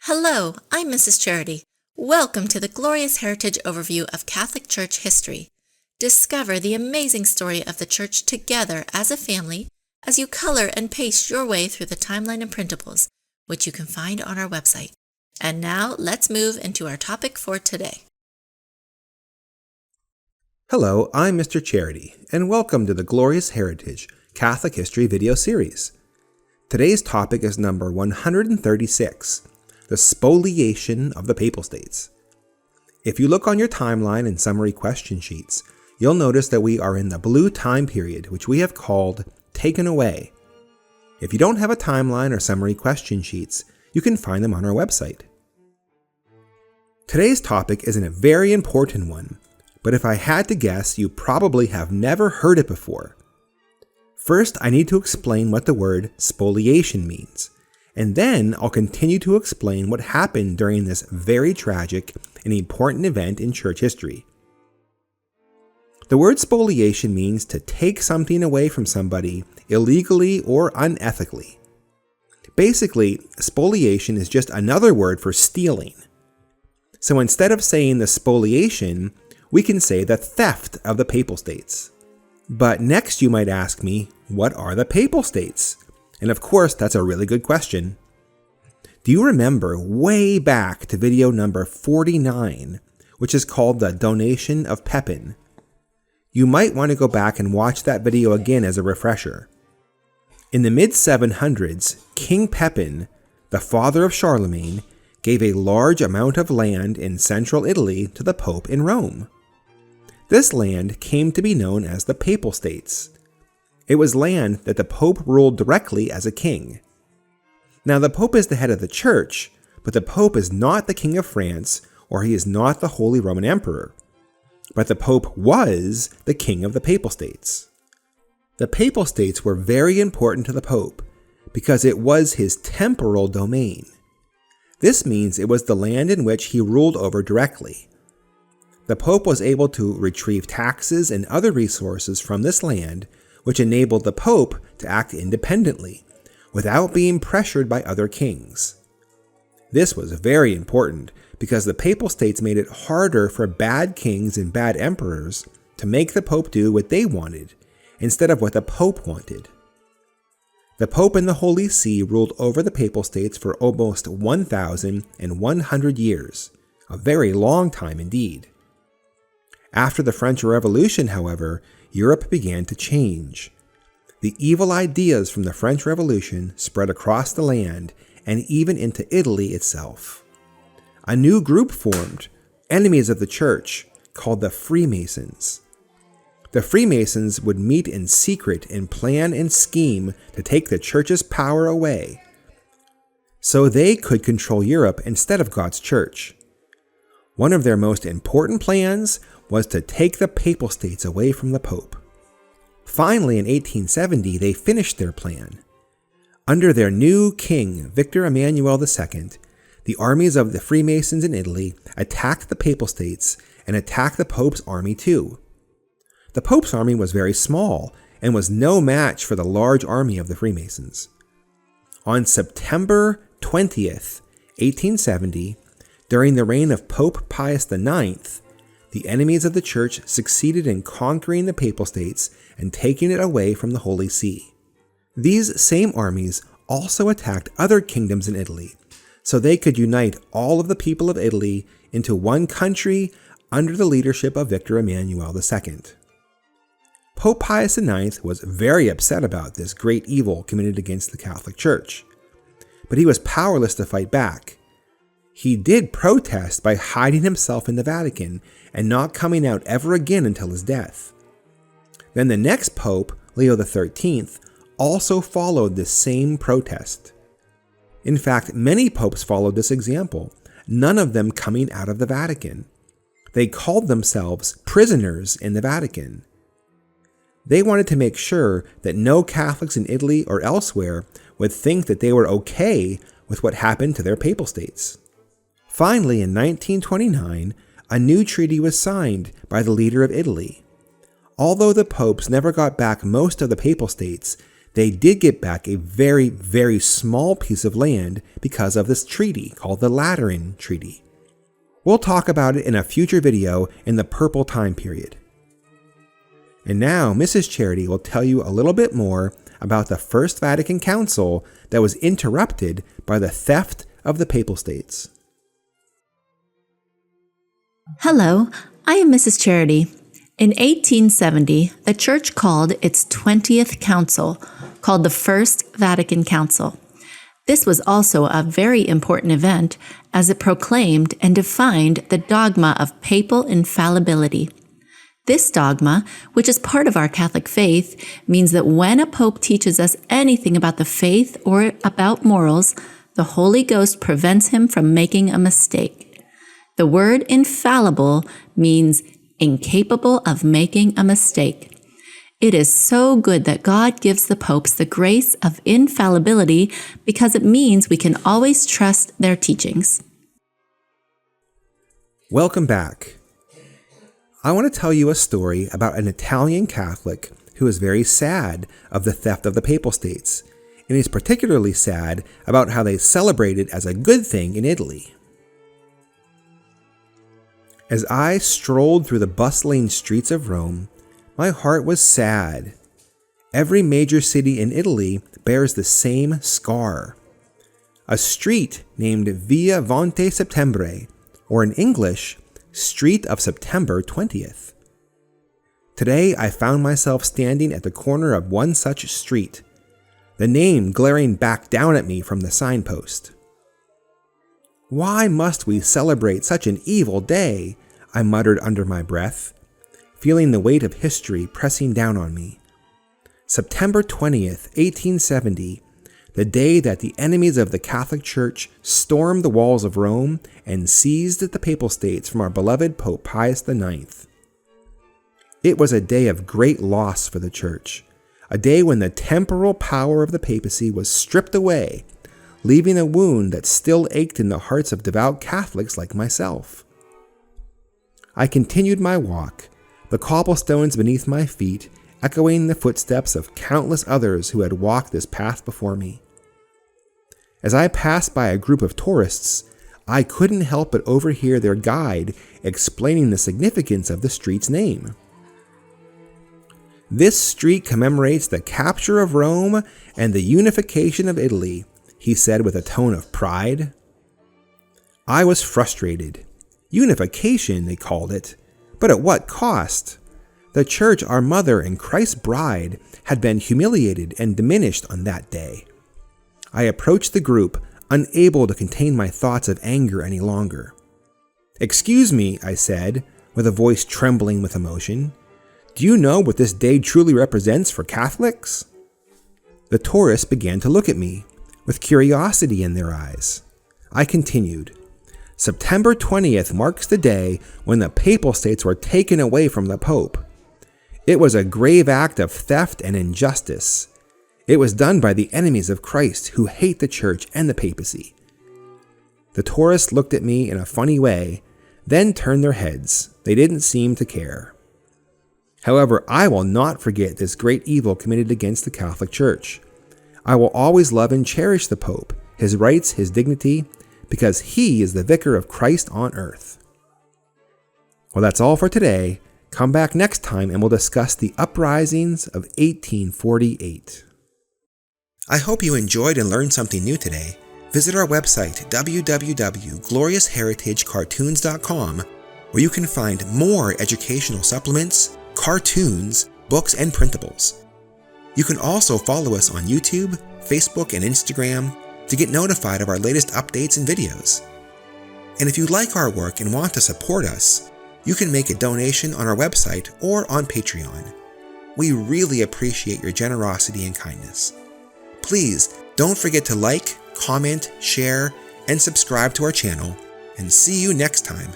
Hello, I'm Mrs. Charity. Welcome to the Glorious Heritage Overview of Catholic Church History. Discover the amazing story of the Church together as a family as you color and paste your way through the timeline and printables, which you can find on our website. And now, let's move into our topic for today. Hello, I'm Mr. Charity, and welcome to the Glorious Heritage Catholic History video series. Today's topic is number 136, the Spoliation of the Papal States. If you look on your timeline and summary question sheets, you'll notice that we are in the blue time period, which we have called Taken Away. If you don't have a timeline or summary question sheets, you can find them on our website. Today's topic isn't a very important one, but if I had to guess, you probably have never heard it before. First, I need to explain what the word spoliation means, and then I'll continue to explain what happened during this very tragic and important event in church history. The word spoliation means to take something away from somebody illegally or unethically. Basically, spoliation is just another word for stealing. So instead of saying the spoliation, we can say the theft of the Papal States. But next you might ask me, what are the Papal States? And of course, that's a really good question. Do you remember way back to video number 49, which is called the Donation of Pepin? You might want to go back and watch that video again as a refresher. In the mid-700s, King Pepin, the father of Charlemagne, gave a large amount of land in central Italy to the Pope in Rome. This land came to be known as the Papal States. It was land that the Pope ruled directly as a king. Now the Pope is the head of the Church, but the Pope is not the King of France, or he is not the Holy Roman Emperor. But the Pope was the King of the Papal States. The Papal States were very important to the Pope because it was his temporal domain. This means it was the land in which he ruled over directly. The Pope was able to retrieve taxes and other resources from this land, which enabled the Pope to act independently, without being pressured by other kings. This was very important because the Papal States made it harder for bad kings and bad emperors to make the Pope do what they wanted, instead of what the Pope wanted. The Pope and the Holy See ruled over the Papal States for almost 1,100 years, a very long time indeed. After the French Revolution, however, Europe began to change. The evil ideas from the French Revolution spread across the land and even into Italy itself. A new group formed, enemies of the Church, called the Freemasons. The Freemasons would meet in secret and plan and scheme to take the Church's power away, so they could control Europe instead of God's Church. One of their most important plans was to take the Papal States away from the Pope. Finally, in 1870, they finished their plan. Under their new king, Victor Emmanuel II, the armies of the Freemasons in Italy attacked the Papal States and attacked the Pope's army too. The Pope's army was very small and was no match for the large army of the Freemasons. On September 20th, 1870, during the reign of Pope Pius IX, the enemies of the Church succeeded in conquering the Papal States and taking it away from the Holy See. These same armies also attacked other kingdoms in Italy, so they could unite all of the people of Italy into one country under the leadership of Victor Emmanuel II. Pope Pius IX was very upset about this great evil committed against the Catholic Church, but he was powerless to fight back. He did protest by hiding himself in the Vatican and not coming out ever again until his death. Then the next Pope, Leo XIII, also followed this same protest. In fact, many popes followed this example, none of them coming out of the Vatican. They called themselves prisoners in the Vatican. They wanted to make sure that no Catholics in Italy or elsewhere would think that they were okay with what happened to their Papal States. Finally, in 1929, a new treaty was signed by the leader of Italy. Although the popes never got back most of the Papal States, they did get back a very, very small piece of land because of this treaty called the Lateran Treaty. We'll talk about it in a future video in the Purple time period. And now Mrs. Charity will tell you a little bit more about the First Vatican Council that was interrupted by the theft of the Papal States. Hello, I am Mrs. Charity. In 1870, the Church called its 20th council, called the First Vatican Council. This was also a very important event as it proclaimed and defined the dogma of papal infallibility. This dogma, which is part of our Catholic faith, means that when a pope teaches us anything about the faith or about morals, the Holy Ghost prevents him from making a mistake. The word infallible means incapable of making a mistake. It is so good that God gives the popes the grace of infallibility because it means we can always trust their teachings. Welcome back. I want to tell you a story about an Italian Catholic who is very sad of the theft of the Papal States, and he's particularly sad about how they celebrate it as a good thing in Italy. As I strolled through the bustling streets of Rome, my heart was sad. Every major city in Italy bears the same scar. A street named Via 20 Settembre, or in English, Street of September 20th. Today I found myself standing at the corner of one such street, the name glaring back down at me from the signpost. Why must we celebrate such an evil day? I muttered under my breath, feeling the weight of history pressing down on me. September 20th, 1870, the day that the enemies of the Catholic Church stormed the walls of Rome and seized the Papal States from our beloved Pope Pius IX. It was a day of great loss for the Church, a day when the temporal power of the papacy was stripped away, leaving a wound that still ached in the hearts of devout Catholics like myself. I continued my walk, the cobblestones beneath my feet echoing the footsteps of countless others who had walked this path before me. As I passed by a group of tourists, I couldn't help but overhear their guide explaining the significance of the street's name. This street commemorates the capture of Rome and the unification of Italy, he said with a tone of pride. I was frustrated. Unification, they called it, but at what cost? The Church, our mother and Christ's bride, had been humiliated and diminished on that day. I approached the group, unable to contain my thoughts of anger any longer. "Excuse me," I said, with a voice trembling with emotion. "Do you know what this day truly represents for Catholics?" The tourists began to look at me, with curiosity in their eyes. I continued. September 20th marks the day when the Papal States were taken away from the Pope. It was a grave act of theft and injustice. It was done by the enemies of Christ who hate the Church and the papacy. The tourists looked at me in a funny way, then turned their heads. They didn't seem to care. However, I will not forget this great evil committed against the Catholic Church. I will always love and cherish the Pope, his rights, his dignity, because he is the vicar of Christ on earth. Well, that's all for today. Come back next time and we'll discuss the uprisings of 1848. I hope you enjoyed and learned something new today. Visit our website, www.gloriousheritagecartoons.com, where you can find more educational supplements, cartoons, books, and printables. You can also follow us on YouTube, Facebook, and Instagram to get notified of our latest updates and videos. And if you like our work and want to support us, you can make a donation on our website or on Patreon. We really appreciate your generosity and kindness. Please don't forget to like, comment, share, and subscribe to our channel, and see you next time.